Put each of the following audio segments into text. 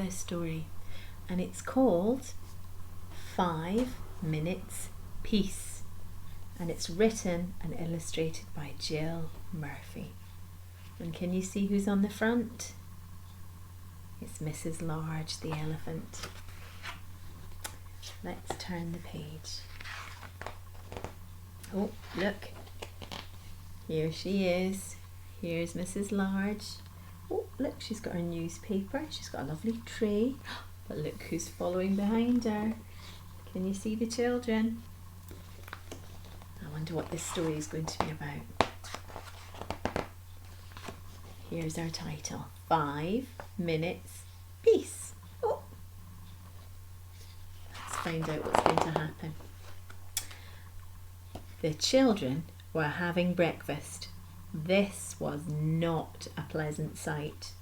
this story, and it's called 5 Minutes Peace, and it's written and illustrated by Jill Murphy. And can you see who's on the front? It's Mrs. Large, the elephant. Let's turn the page. Oh, look. Here she is. Here's Mrs. Large. Oh, look, she's got her newspaper. She's got a lovely tray. But look who's following behind her. Can you see the children? I wonder what this story is going to be about. Here's our title. 5 Minutes Peace. Oh. Let's find out what's going to happen. The children were having breakfast. This was not a pleasant sight.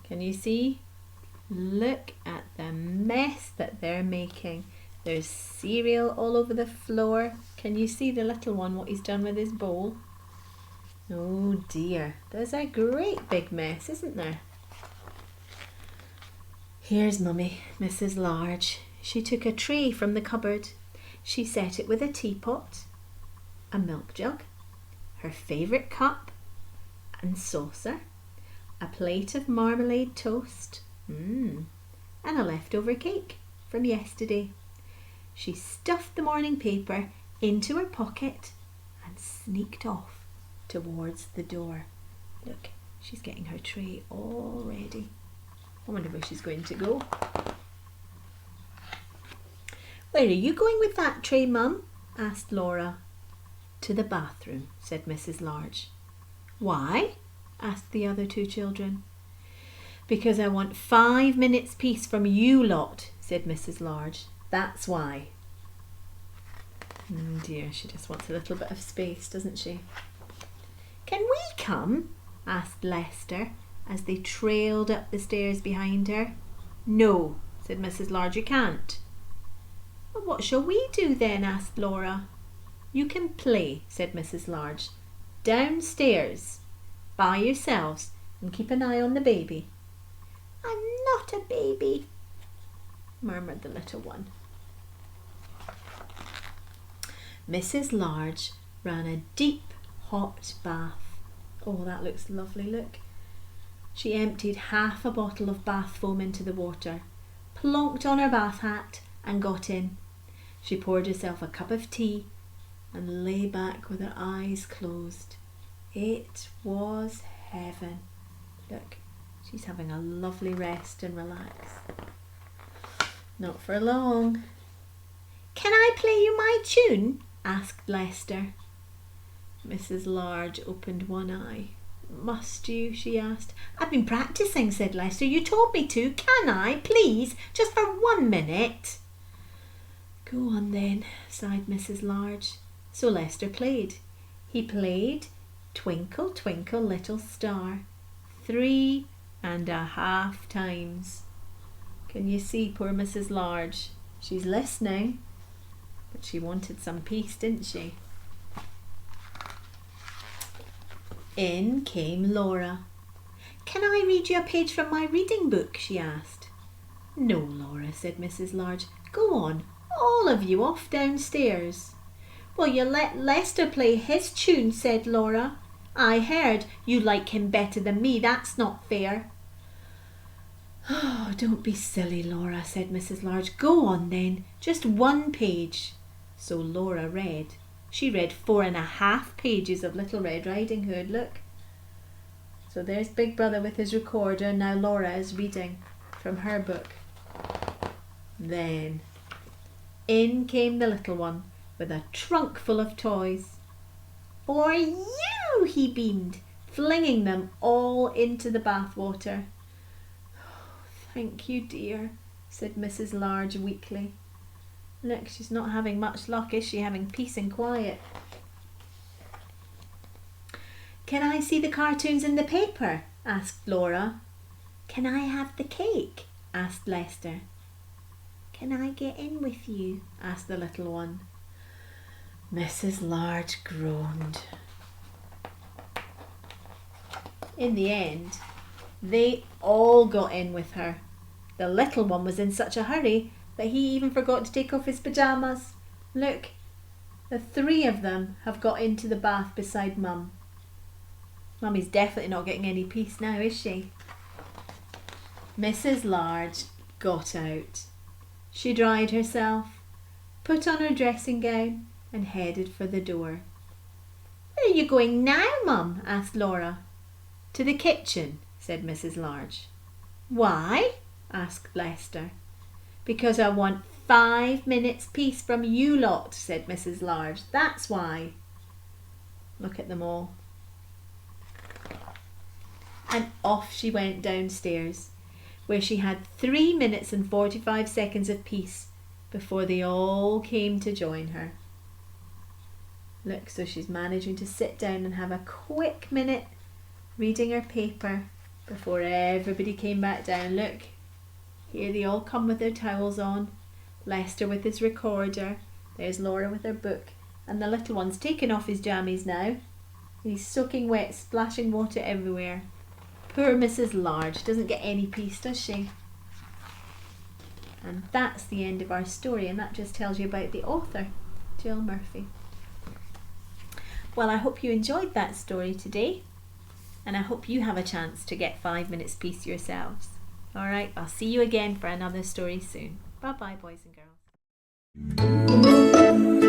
Can you see? Look at the mess that they're making. There's cereal all over the floor. Can you see the little one, what he's done with his bowl? Oh dear, there's a great big mess, isn't there? Here's Mummy, Mrs. Large. She took a tray from the cupboard. She set it with a teapot, a milk jug, her favourite cup and saucer, a plate of marmalade toast, and a leftover cake from yesterday. She stuffed the morning paper into her pocket and sneaked off towards the door. Look, she's getting her tray all ready. I wonder where she's going to go. Where are you going with that tray, Mum? Asked Laura. To the bathroom, said Mrs. Large. Why? Asked the other two children. Because I want 5 minutes peace from you lot, said Mrs. Large. That's why. Dear, she just wants a little bit of space, doesn't she? Can we come? Asked Lester as they trailed up the stairs behind her. No, said Mrs. Large, you can't. Well, what shall we do then? Asked Laura. You can play, said Mrs. Large, downstairs by yourselves, and keep an eye on the baby. I'm not a baby, murmured the little one. Mrs. Large ran a deep hot bath. Oh, that looks lovely, look. She emptied half a bottle of bath foam into the water, plonked on her bath hat and got in. She poured herself a cup of tea and lay back with her eyes closed. It was heaven. Look, she's having a lovely rest and relax. Not for long. Can I play you my tune? Asked Lester. Mrs. Large opened one eye. Must you? She asked. I've been practicing, said Lester. You told me to. Can I, please? Just for 1 minute. Go on then, sighed Mrs. Large. So Lester played. He played Twinkle, Twinkle, Little Star 3.5 times. Can you see poor Mrs. Large? She's listening, but she wanted some peace, didn't she? In came Laura. Can I read you a page from my reading book? She asked. No, Laura, said Mrs. Large. Go on, all of you off downstairs. Well, you let Lester play his tune, said Laura. I heard you like him better than me. That's not fair. Oh, don't be silly, Laura, said Mrs. Large. Go on then, just 1 page. So Laura read. She read 4.5 pages of Little Red Riding Hood, look. So there's Big Brother with his recorder. Now Laura is reading from her book. Then in came the little one with a trunk full of toys. For you, he beamed, flinging them all into the bath water. Oh, thank you, dear, said Mrs. Large weakly. Look, she's not having much luck, is she? Having peace and quiet. Can I see the cartoons in the paper? Asked Laura. Can I have the cake? Asked Lester. Can I get in with you? Asked the little one. Mrs. Large groaned. In the end, they all got in with her. The little one was in such a hurry that he even forgot to take off his pyjamas. Look, the three of them have got into the bath beside Mum. Mummy's definitely not getting any peace now, is she? Mrs. Large got out. She dried herself, put on her dressing gown and headed for the door. "Where are you going now, Mum?" asked Laura. "To the kitchen," said Mrs. Large. "Why?" asked Lester. "Because I want 5 minutes peace from you lot," said Mrs. Large. "That's why." Look at them all. And off she went downstairs, where she had 3 minutes and 45 seconds of peace before they all came to join her. Look, so she's managing to sit down and have a quick minute reading her paper before everybody came back down. Look, here they all come with their towels on. Lester with his recorder. There's Laura with her book. And the little one's taken off his jammies now. He's soaking wet, splashing water everywhere. Poor Mrs. Large doesn't get any peace, does she? And that's the end of our story, and that just tells you about the author, Jill Murphy. Well, I hope you enjoyed that story today, and I hope you have a chance to get 5 minutes peace yourselves. Alright, I'll see you again for another story soon. Bye bye, boys and girls.